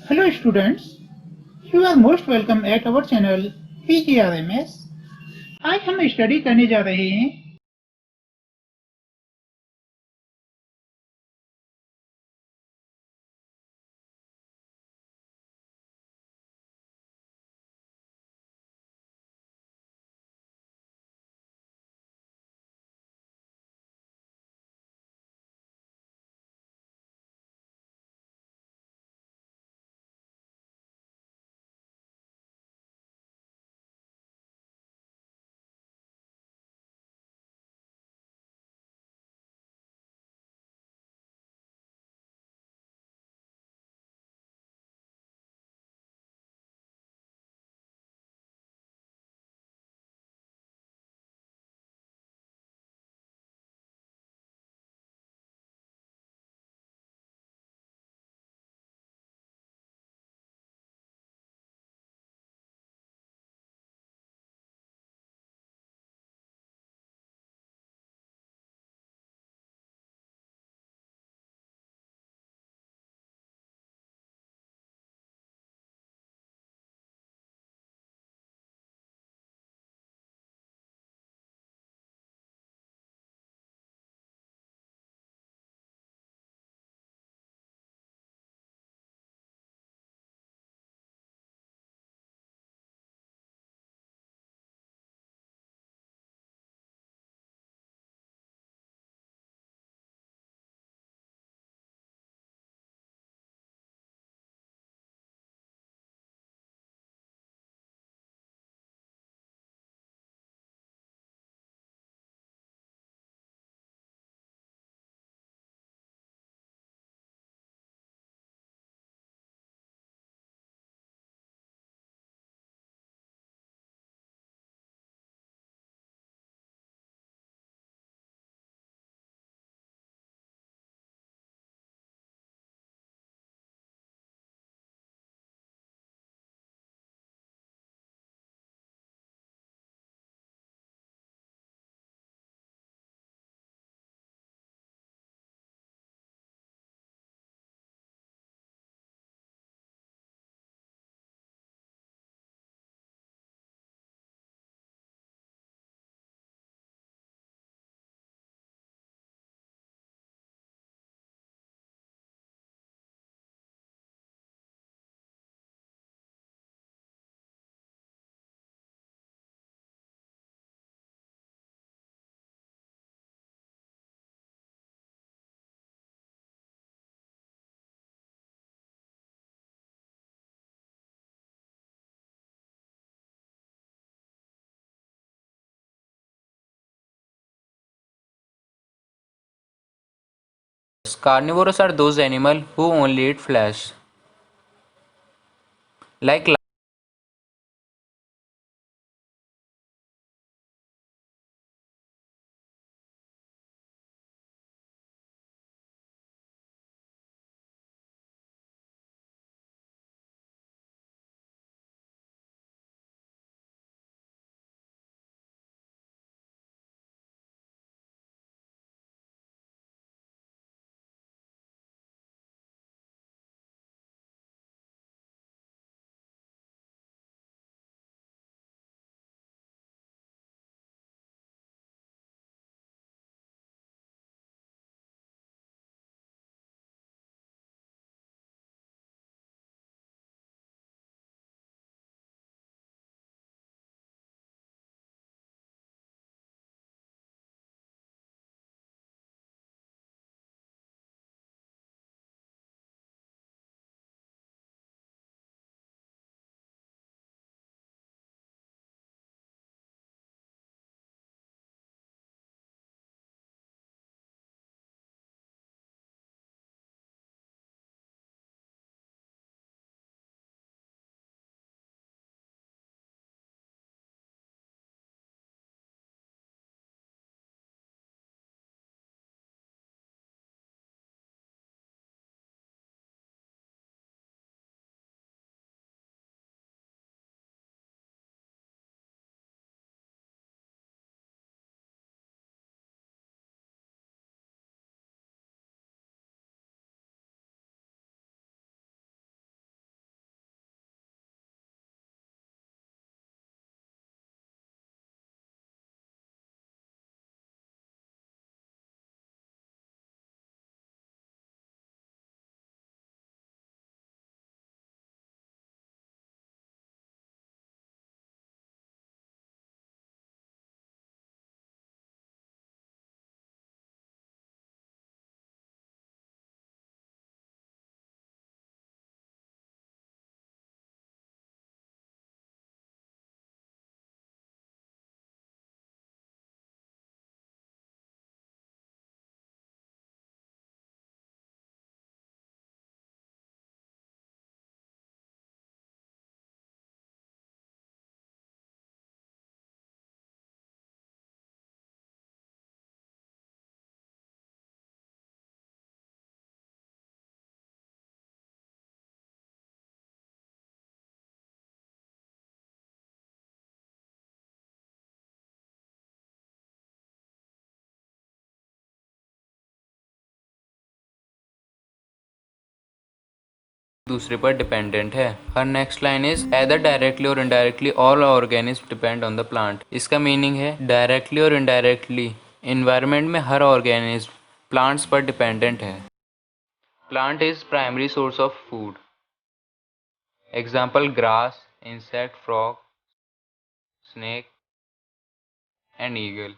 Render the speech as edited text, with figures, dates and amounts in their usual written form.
Hello students, you are most welcome at our channel PGRMS. आज हम study करने जा रहे हैं Carnivores are those animals who only eat flesh, like दूसरे पर डिपेंडेंट है। हर next line is either directly और indirectly all organism depend on the plant. इसका मीनिंग है डायरेक्टली और इनडायरेक्टली इन्वायरमेंट में हर ऑर्गेनिज्म प्लांट्स पर डिपेंडेंट है। Plant is primary source of food. Example grass, insect, frog, snake and eagle.